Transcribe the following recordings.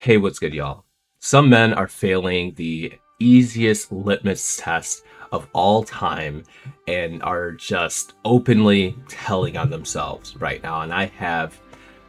Hey, what's good, y'all? Some men are failing the easiest litmus test of all time and are just openly telling on themselves right now. And I have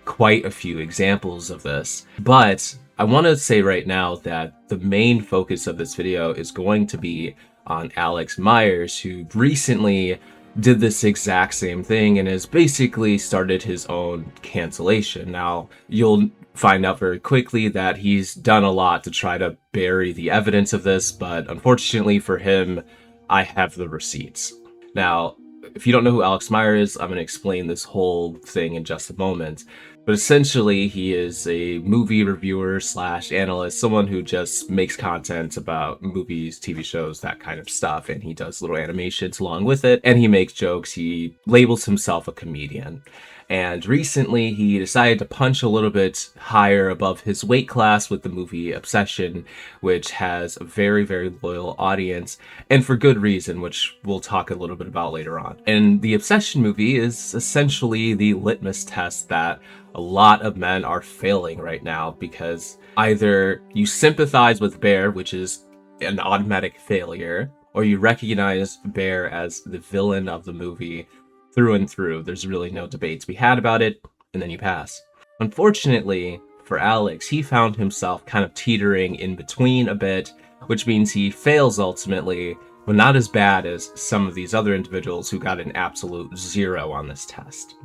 quite a few examples of this. But I want to say right now that the main focus of this video is going to be on Alex Meyers, who recently did this exact same thing and has basically started his own cancellation. Now, you'll find out very quickly that he's done a lot to try to bury the evidence of this, but unfortunately for him, I have the receipts. Now, if you don't know who Alex Meyers is, I'm going to explain this whole thing in just a moment. But essentially, he is a movie reviewer slash analyst, someone who just makes content about movies, TV shows, that kind of stuff. And he does little animations along with it. And he makes jokes. He labels himself a comedian. And recently, he decided to punch a little bit higher above his weight class with the movie Obsession, which has a very, very loyal audience, and for good reason, which we'll talk a little bit about later on. And the Obsession movie is essentially the litmus test that a lot of men are failing right now, because either you sympathize with Bear, which is an automatic failure, or you recognize Bear as the villain of the movie through and through. There's really no debate to be had about it, and then you pass. Unfortunately for Alex, he found himself kind of teetering in between a bit, which means he fails ultimately, but not as bad as some of these other individuals who got an absolute 0 on this test.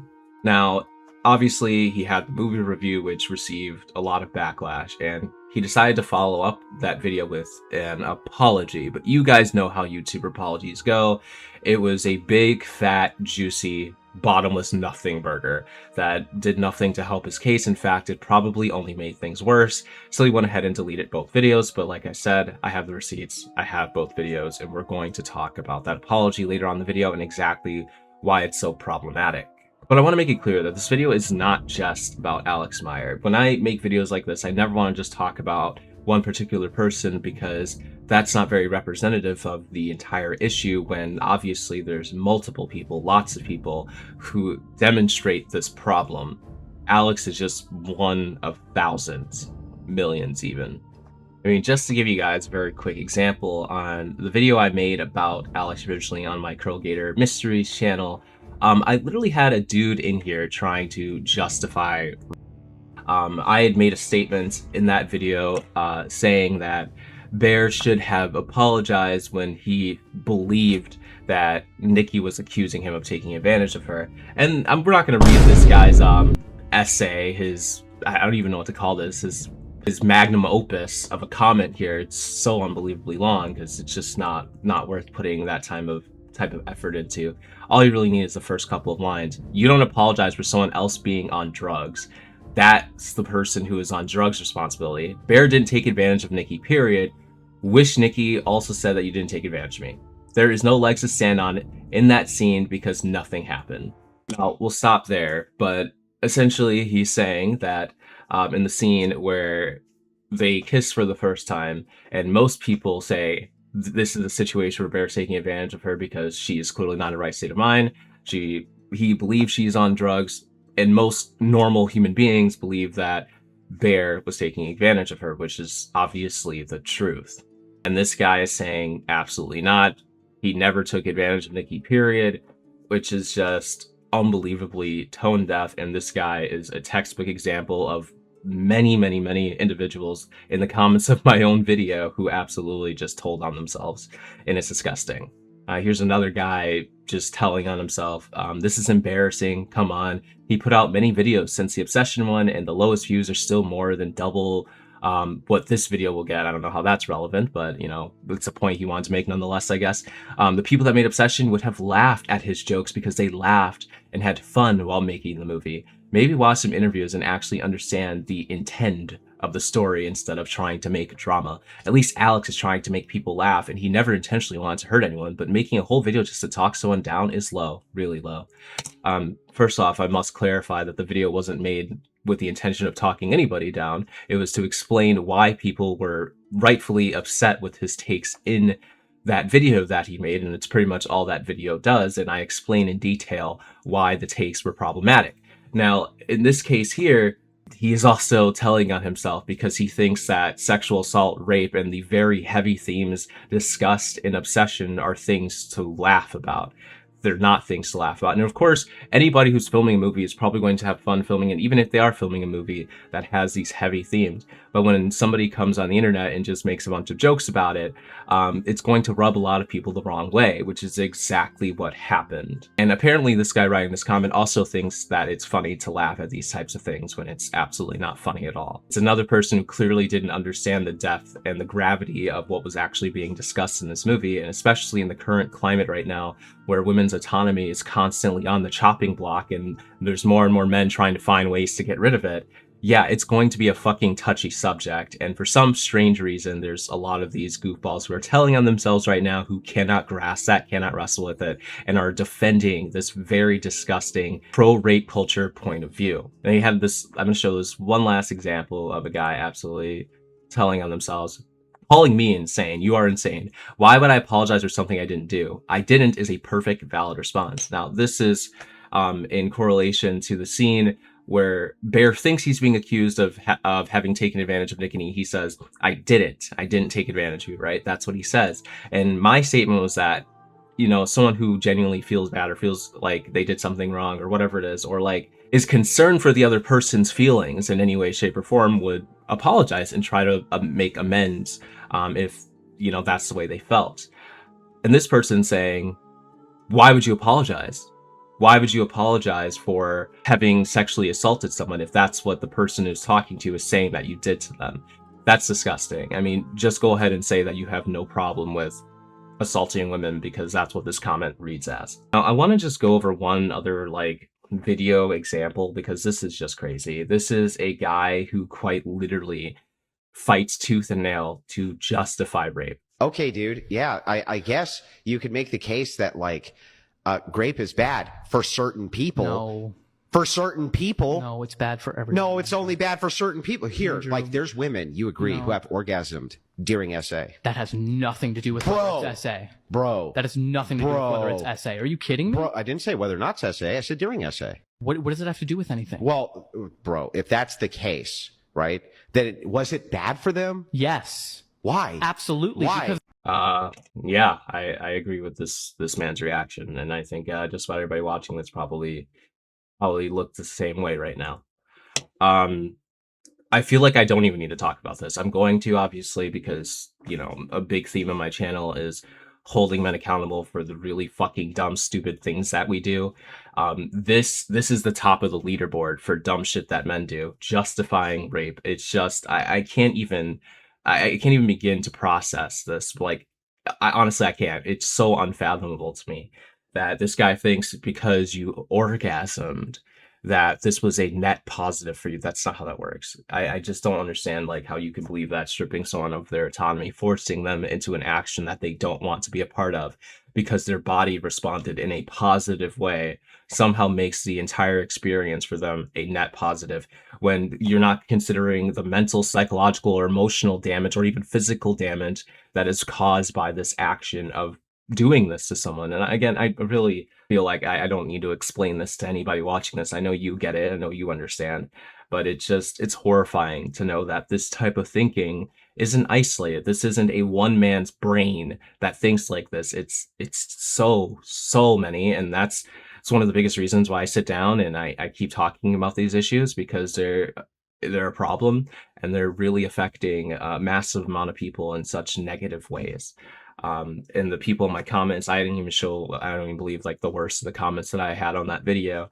Now, obviously, he had the movie review, which received a lot of backlash, and he decided to follow up that video with an apology. But you guys know how YouTube apologies go. It was a big, fat, juicy, bottomless nothing burger that did nothing to help his case. In fact, it probably only made things worse. So he went ahead and deleted both videos. But like I said, I have the receipts, I have both videos, and we're going to talk about that apology later on in the video and exactly why it's so problematic. But I want to make it clear that this video is not just about Alex Meyers. When I make videos like this, I never want to just talk about one particular person, because that's not very representative of the entire issue, when obviously there's multiple people, lots of people who demonstrate this problem. Alex is just one of thousands, millions even. I mean, just to give you guys a very quick example, on the video I made about Alex originally on my Curl Gator Mysteries channel, I literally had a dude in here trying to justify. I had made a statement in that video saying that Bear should have apologized when he believed that Nikki was accusing him of taking advantage of her. And we're not going to read this guy's essay, I don't even know what to call this, his magnum opus of a comment here. It's so unbelievably long because it's just not worth putting that type of effort into. All you really need is the first couple of lines. You don't apologize for someone else being on drugs. That's the person who is on drugs responsibility. Bear didn't take advantage of Nikki, period. Wish Nikki also said that you didn't take advantage of me. There is no legs to stand on in that scene because nothing happened. Now, we'll stop there, but essentially he's saying that in the scene where they kiss for the first time, and most people say this is a situation where Bear's taking advantage of her because she is clearly not in the right state of mind. He believes she's on drugs, and most normal human beings believe that Bear was taking advantage of her, which is obviously the truth. And this guy is saying absolutely not. He never took advantage of Nikki, period, which is just unbelievably tone deaf. And this guy is a textbook example of many, many, many individuals in the comments of my own video who absolutely just told on themselves, and it's disgusting. Here's another guy just telling on himself. This is embarrassing. Come on. He put out many videos since the Obsession one, and the lowest views are still more than double what this video will get. I don't know how that's relevant, but, you know, it's a point he wanted to make nonetheless, I guess. The people that made Obsession would have laughed at his jokes because they laughed and had fun while making the movie. Maybe watch some interviews and actually understand the intent of the story instead of trying to make drama. At least Alex is trying to make people laugh, and he never intentionally wanted to hurt anyone, but making a whole video just to talk someone down is low, really low. First off, I must clarify that the video wasn't made with the intention of talking anybody down. It was to explain why people were rightfully upset with his takes in that video that he made, and it's pretty much all that video does, and I explain in detail why the takes were problematic. Now, in this case here, he is also telling on himself because he thinks that sexual assault, rape, and the very heavy themes discussed in Obsession are things to laugh about. They're not things to laugh about. And of course, anybody who's filming a movie is probably going to have fun filming it, even if they are filming a movie that has these heavy themes. But when somebody comes on the internet and just makes a bunch of jokes about it, it's going to rub a lot of people the wrong way, which is exactly what happened. And apparently this guy writing this comment also thinks that it's funny to laugh at these types of things when it's absolutely not funny at all. It's another person who clearly didn't understand the depth and the gravity of what was actually being discussed in this movie, and especially in the current climate right now, where women's autonomy is constantly on the chopping block and there's more and more men trying to find ways to get rid of it. Yeah, it's going to be a fucking touchy subject. And for some strange reason, there's a lot of these goofballs who are telling on themselves right now who cannot grasp that, cannot wrestle with it, and are defending this very disgusting pro-rape culture point of view. And he had this, I'm going to show this one last example of a guy absolutely telling on themselves, calling me insane. You are insane. Why would I apologize for something I didn't do? I didn't is a perfect, valid response. Now, this is in correlation to the scene where Bear thinks he's being accused of having taken advantage of Nick, and he says, I didn't take advantage of you, right? That's what he says. And my statement was that, you know, someone who genuinely feels bad or feels like they did something wrong or whatever it is, or like is concerned for the other person's feelings in any way, shape, or form would apologize and try to make amends if, you know, that's the way they felt. And this person saying, why would you apologize? Why would you apologize for having sexually assaulted someone if that's what the person who's talking to you is saying that you did to them? That's disgusting. I mean, just go ahead and say that you have no problem with assaulting women, because that's what this comment reads as. Now, I want to just go over one other like video example, because this is just crazy. This is a guy who quite literally fights tooth and nail to justify rape. Okay, dude. Yeah, I guess you could make the case that like grape is bad for certain people. No. For certain people. No, it's bad for everyone. No, it's only bad for certain people. Here, Andrew. like there's women, you agree, No. who have orgasmed during essay. That has nothing to do with whether it's essay. Bro. That has nothing to do with whether it's essay. Are you kidding me? Bro, I didn't say whether or not it's essay. I said during essay. What does it have to do with anything? Well, bro, if that's the case, right, then was it bad for them? Yes. Why? Absolutely. Why? Because Yeah, I agree with this man's reaction, and I think just about everybody watching this probably look the same way right now. I feel like I don't even need to talk about this. I'm going to, obviously, because, you know, a big theme of my channel is holding men accountable for the really fucking dumb, stupid things that we do. This is the top of the leaderboard for dumb shit that men do, justifying rape. It's just I can't even begin to process this. Like, honestly, I can't. It's so unfathomable to me that this guy thinks because you orgasmed that this was a net positive for you. That's not how that works. I just don't understand like how you can believe that stripping someone of their autonomy, forcing them into an action that they don't want to be a part of because their body responded in a positive way, somehow makes the entire experience for them a net positive, when you're not considering the mental, psychological, or emotional damage, or even physical damage that is caused by this action of doing this to someone. And again, I really feel like I don't need to explain this to anybody watching this. I know you get it. I know you understand. But it's horrifying to know that this type of thinking isn't isolated. This isn't a one man's brain that thinks like this. It's so many. And it's one of the biggest reasons why I sit down and I keep talking about these issues, because they're a problem and they're really affecting a massive amount of people in such negative ways. And the people in my comments, I don't even believe like the worst of the comments that I had on that video.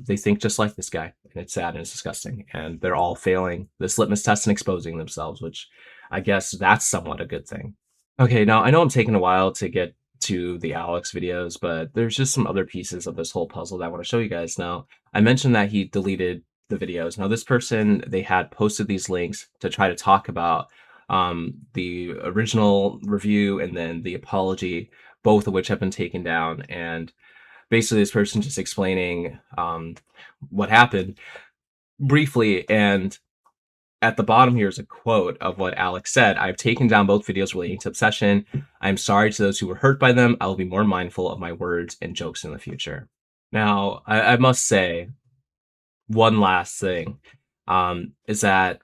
They think just like this guy, and it's sad and it's disgusting, and they're all failing this litmus test and exposing themselves, which I guess that's somewhat a good thing. Okay, now I know I'm taking a while to get to the Alex videos, but there's just some other pieces of this whole puzzle that I want to show you guys. Now, I mentioned that he deleted the videos. Now, this person, they had posted these links to try to talk about the original review and then the apology, both of which have been taken down. And basically this person just explaining what happened briefly. And at the bottom here is a quote of what Alex said. I've taken down both videos relating to Obsession. I'm sorry to those who were hurt by them. I will be more mindful of my words and jokes in the future. Now, I must say one last thing. is that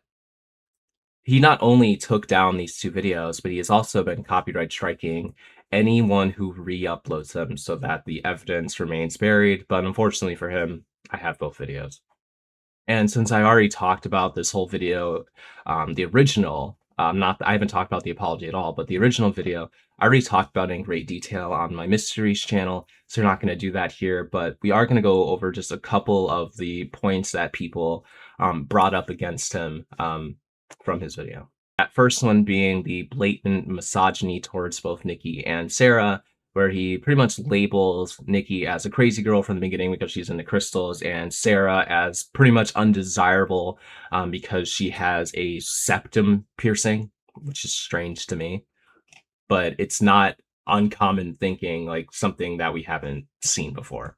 he not only took down these 2 videos, but he has also been copyright striking anyone who re-uploads them so that the evidence remains buried. But unfortunately for him, I have both videos. And since I already talked about this whole video, the original, I haven't talked about the apology at all, but the original video, I already talked about in great detail on my mysteries channel, so we're not going to do that here, but we are going to go over just a couple of the points that people brought up against him from his video. That first one being the blatant misogyny towards both Nikki and Sarah, where he pretty much labels Nikki as a crazy girl from the beginning because she's into crystals, and Sarah as pretty much undesirable because she has a septum piercing, which is strange to me. But it's not uncommon thinking, like something that we haven't seen before.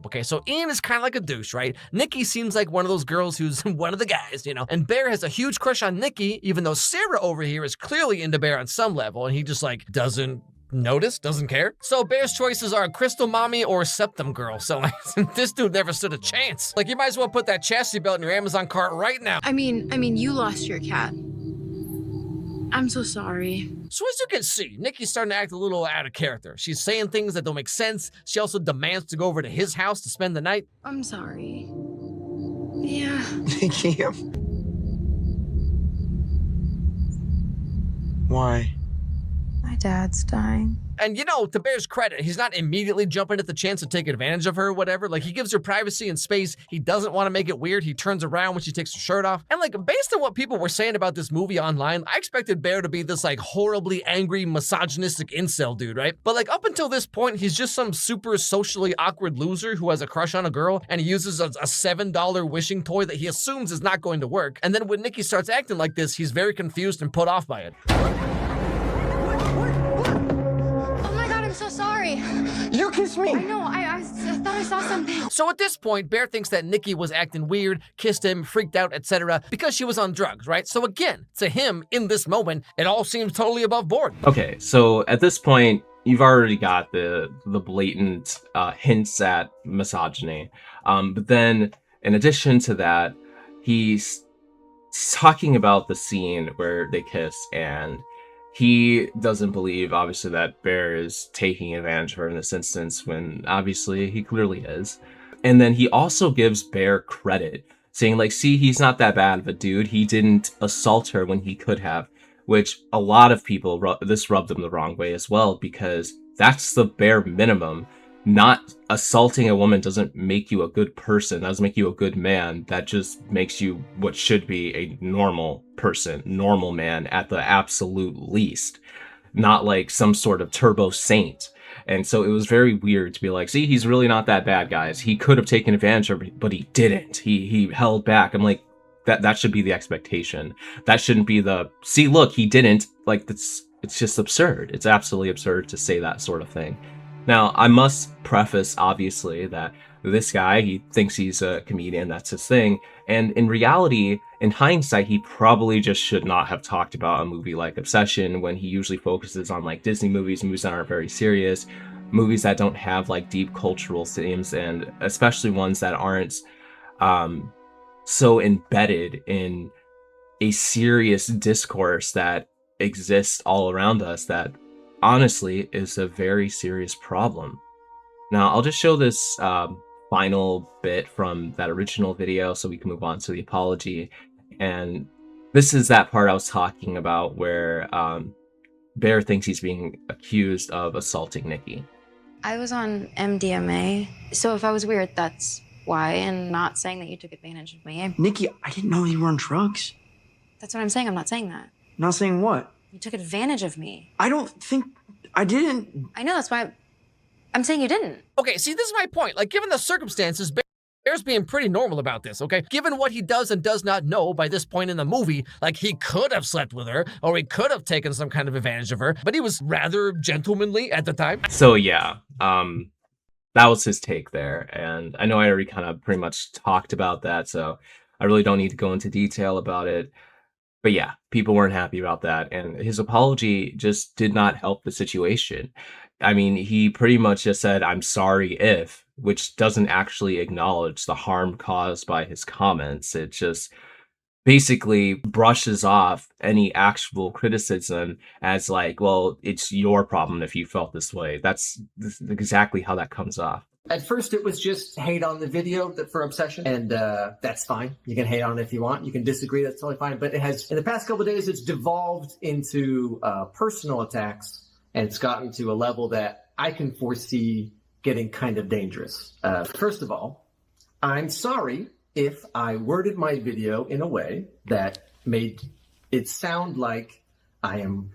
Okay, so Ian is kind of like a douche, right? Nikki seems like one of those girls who's one of the guys, you know? And Bear has a huge crush on Nikki, even though Sarah over here is clearly into Bear on some level, and he just, like, doesn't notice, doesn't care. So Bear's choices are Crystal Mommy or Septum Girl, so like, this dude never stood a chance. Like, you might as well put that chastity belt in your Amazon cart right now. I mean, you lost your cat. I'm so sorry. So as you can see, Nikki's starting to act a little out of character. She's saying things that don't make sense. She also demands to go over to his house to spend the night. I'm sorry. Yeah. Nikki, why? My dad's dying. And you know, to Bear's credit, he's not immediately jumping at the chance to take advantage of her or whatever. Like, he gives her privacy and space. He doesn't want to make it weird. He turns around when she takes her shirt off. And like, based on what people were saying about this movie online, I expected Bear to be this like horribly angry, misogynistic incel dude, right? But like, up until this point, he's just some super socially awkward loser who has a crush on a girl, and he uses a $7 wishing toy that he assumes is not going to work. And then when Nikki starts acting like this, he's very confused and put off by it. I'm so sorry. You kissed me. I know, I thought I saw something. So at this point, Bear thinks that Nikki was acting weird, kissed him, freaked out, etc. because she was on drugs, right? So again, to him, in this moment, it all seems totally above board. Okay, so at this point, you've already got the blatant hints at misogyny. But then, in addition to that, he's talking about the scene where they kiss, and he doesn't believe, obviously, that Bear is taking advantage of her in this instance, when obviously he clearly is. And then he also gives Bear credit, saying, like, see, he's not that bad of a dude. He didn't assault her when he could have, which a lot of people, this rubbed them the wrong way as well, because that's the bare minimum. Not assaulting a woman doesn't make you a good person, doesn't make you a good man. That just makes you what should be a normal person, normal man at the absolute least, not like some sort of turbo saint. And so it was very weird to be like, see, he's really not that bad, guys. He could have taken advantage of her, but he didn't. He held back. I'm like, that should be the expectation. That shouldn't be the, see, look, he didn't. Like, it's just absurd. It's absolutely absurd to say that sort of thing. Now, I must preface, obviously, that this guy, he thinks he's a comedian, that's his thing. And in reality, in hindsight, he probably just should not have talked about a movie like Obsession, when he usually focuses on like Disney movies that aren't very serious, movies that don't have like deep cultural themes, and especially ones that aren't so embedded in a serious discourse that exists all around us that honestly is a very serious problem. Now, I'll just show this final bit from that original video so we can move on to the apology. And this is that part I was talking about where Bear thinks he's being accused of assaulting Nikki. I was on MDMA, so if I was weird, that's why, and not saying that you took advantage of me. Nikki, I didn't know you were on drugs. That's what I'm saying. I'm not saying that. Not saying what? You took advantage of me. I don't think I didn't. I know, that's why I'm saying you didn't. Okay, see, this is my point. Like, given the circumstances, Bear's being pretty normal about this, okay? Given what he does and does not know by this point in the movie, like, he could have slept with her, or he could have taken some kind of advantage of her, but he was rather gentlemanly at the time. So yeah, that was his take there. And I know I already kind of pretty much talked about that, so I really don't need to go into detail about it. But yeah, people weren't happy about that, and his apology just did not help the situation. I mean, he pretty much just said, I'm sorry if, which doesn't actually acknowledge the harm caused by his comments. It just basically brushes off any actual criticism as like, well, it's your problem if you felt this way. This is exactly how that comes off. At first, it was just hate on the video for Obsession, and that's fine. You can hate on it if you want. You can disagree. That's totally fine. But it has, in the past couple of days, it's devolved into personal attacks, and it's gotten to a level that I can foresee getting kind of dangerous. First of all, I'm sorry if I worded my video in a way that made it sound like I am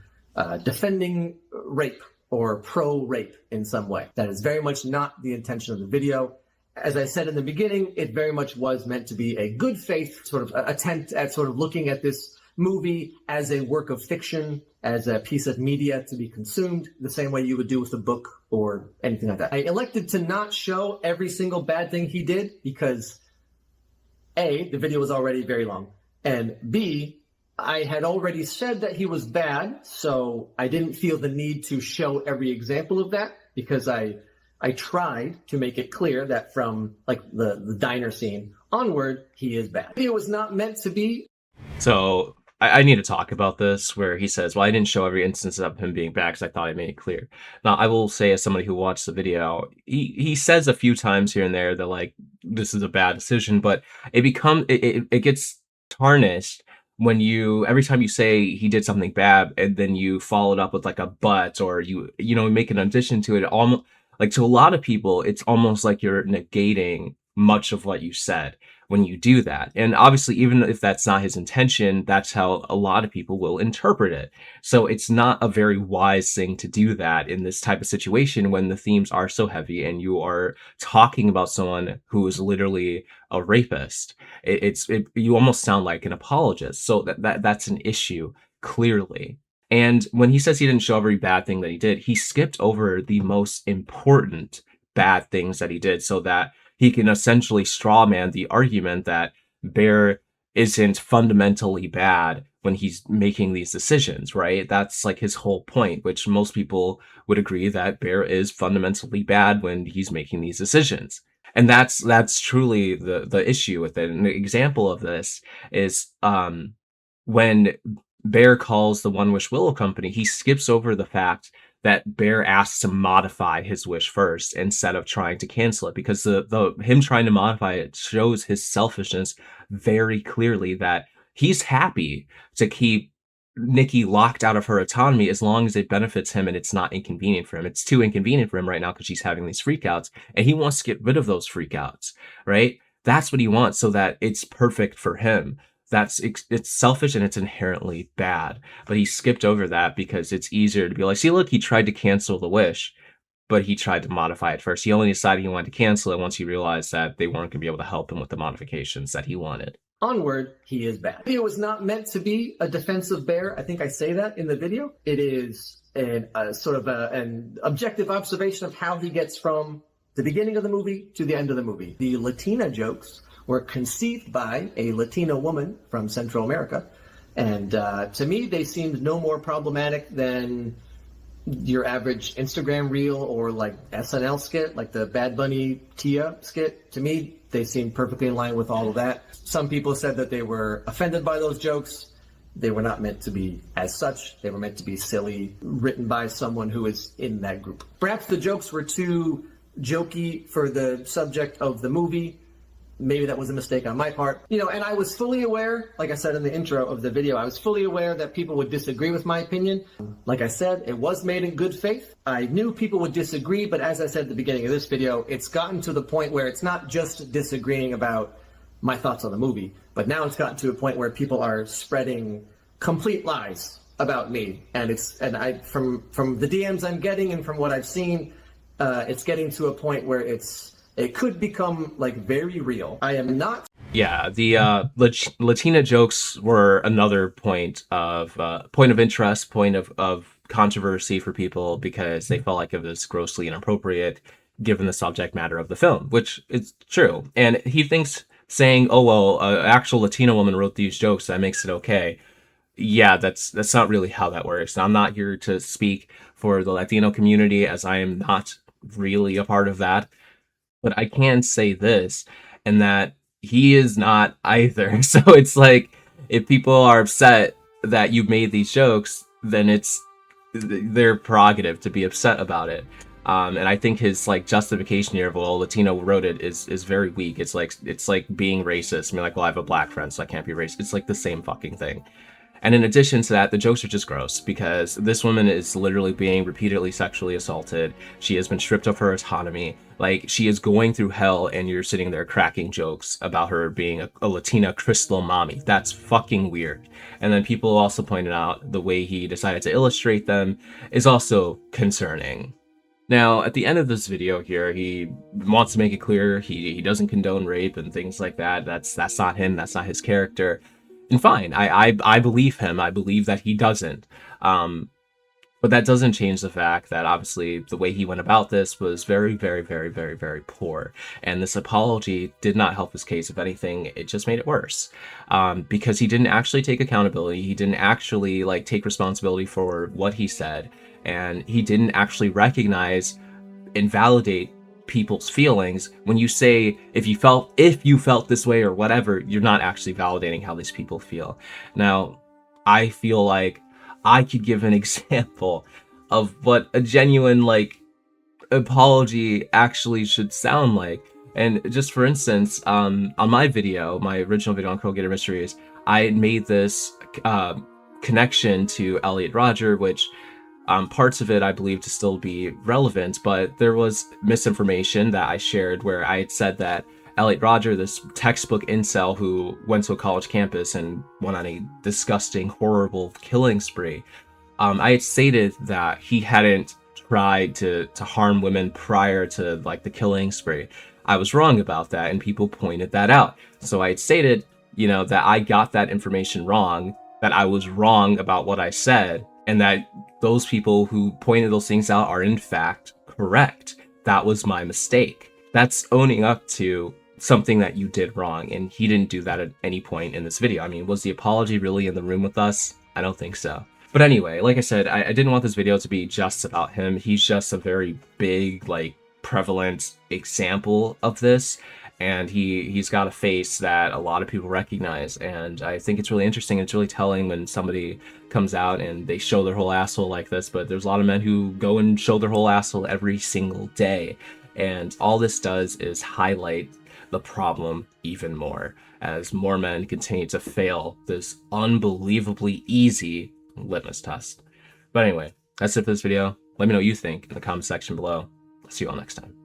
defending rape or pro-rape in some way. That is very much not the intention of the video. As I said in the beginning, it very much was meant to be a good faith sort of attempt at sort of looking at this movie as a work of fiction, as a piece of media to be consumed the same way you would do with a book or anything like that. I elected to not show every single bad thing he did because A, the video was already very long, and B, I had already said that he was bad, so I didn't feel the need to show every example of that because I tried to make it clear that from like the diner scene onward, he is bad. The video was not meant to be. So I need to talk about this where he says, well, I didn't show every instance of him being bad because I thought I made it clear. Now, I will say as somebody who watched the video, he says a few times here and there that like, this is a bad decision, but it gets tarnished when every time you say he did something bad and then you follow it up with like a but, or you make an addition to it, almost like to a lot of people, it's almost like you're negating much of what you said when you do that. And obviously, even if that's not his intention, that's how a lot of people will interpret it. So it's not a very wise thing to do that in this type of situation when the themes are so heavy and you are talking about someone who is literally a rapist. You almost sound like an apologist. So that's an issue, clearly. And when he says he didn't show every bad thing that he did, he skipped over the most important bad things that he did so that he can essentially strawman the argument that Bear isn't fundamentally bad when he's making these decisions, right? That's like his whole point, which most people would agree that Bear is fundamentally bad when he's making these decisions. And that's truly the issue with it. An example of this is when Bear calls the One Wish Willow Company, he skips over the fact that Bear asks to modify his wish first instead of trying to cancel it, because the him trying to modify it shows his selfishness very clearly, that he's happy to keep Nikki locked out of her autonomy as long as it benefits him and it's not inconvenient for him. It's too inconvenient for him right now because she's having these freakouts, and he wants to get rid of those freakouts, right? That's what he wants so that it's perfect for him. It's selfish and it's inherently bad, but he skipped over that because it's easier to be like, see, look, he tried to cancel the wish, but he tried to modify it first. He only decided he wanted to cancel it once he realized that they weren't going to be able to help him with the modifications that he wanted. Onward, he is bad. The video was not meant to be a defense of Bear. I think I say that in the video. It is an objective observation of how he gets from the beginning of the movie to the end of the movie. The Latina jokes were conceived by a Latino woman from Central America. And to me, they seemed no more problematic than your average Instagram reel or like SNL skit, like the Bad Bunny Tia skit. To me, they seemed perfectly in line with all of that. Some people said that they were offended by those jokes. They were not meant to be as such. They were meant to be silly, written by someone who is in that group. Perhaps the jokes were too jokey for the subject of the movie. Maybe that was a mistake on my part. And I was fully aware, like I said in the intro of the video, I was fully aware that people would disagree with my opinion. Like I said, it was made in good faith. I knew people would disagree, but as I said at the beginning of this video, it's gotten to the point where it's not just disagreeing about my thoughts on the movie, but now it's gotten to a point where people are spreading complete lies about me. And from the DMs I'm getting and from what I've seen, it's getting to a point where it could become like very real. I am not. Yeah, the Latina jokes were another point of interest, point of controversy for people because they felt like it was grossly inappropriate given the subject matter of the film, which is true. And he thinks saying, "Oh well, an actual Latina woman wrote these jokes, that makes it okay." Yeah, that's not really how that works. Now, I'm not here to speak for the Latino community, as I am not really a part of that. But I can say this, and that he is not either. So it's like, if people are upset that you made these jokes, then it's their prerogative to be upset about it. And I think his like justification here of, well, Latino wrote it is very weak. It's like being racist. I mean, like, well, I have a black friend, so I can't be racist. It's like the same fucking thing. And in addition to that, the jokes are just gross because this woman is literally being repeatedly sexually assaulted. She has been stripped of her autonomy. Like, she is going through hell, and you're sitting there cracking jokes about her being a Latina crystal mommy. That's fucking weird. And then people also pointed out the way he decided to illustrate them is also concerning. Now, at the end of this video here, he wants to make it clear he doesn't condone rape and things like that. That's not him. That's not his character. And fine, I believe him. I believe that he doesn't. But that doesn't change the fact that obviously the way he went about this was very, very, very, very, very poor. And this apology did not help his case. If anything, it just made it worse. Because he didn't actually take accountability. He didn't actually like take responsibility for what he said. And he didn't actually recognize and validate people's feelings. When you say if you felt this way or whatever, you're not actually validating how these people feel. Now, I feel like I could give an example of what a genuine like apology actually should sound like. And just for instance, on my video, my original video on Curl Gator Mysteries, I made this connection to Elliot Rodger, which parts of it I believe to still be relevant, but there was misinformation that I shared where I had said that Elliot Rodger, this textbook incel who went to a college campus and went on a disgusting, horrible killing spree, I had stated that he hadn't tried to harm women prior to like the killing spree. I was wrong about that, and people pointed that out. So I had stated, you know, that I got that information wrong, that I was wrong about what I said, and that those people who pointed those things out are in fact correct. That was my mistake. That's owning up to something that you did wrong, and he didn't do that at any point in this video. I mean, was the apology really in the room with us? I don't think so. But anyway, like I said, I didn't want this video to be just about him. He's just a very big, like, prevalent example of this, and he's got a face that a lot of people recognize, and I think it's really interesting. It's really telling when somebody comes out and they show their whole asshole like this, but there's a lot of men who go and show their whole asshole every single day, and all this does is highlight the problem even more as more men continue to fail this unbelievably easy litmus test. But anyway, that's it for this video. Let me know what you think in the comment section below. See you all next time.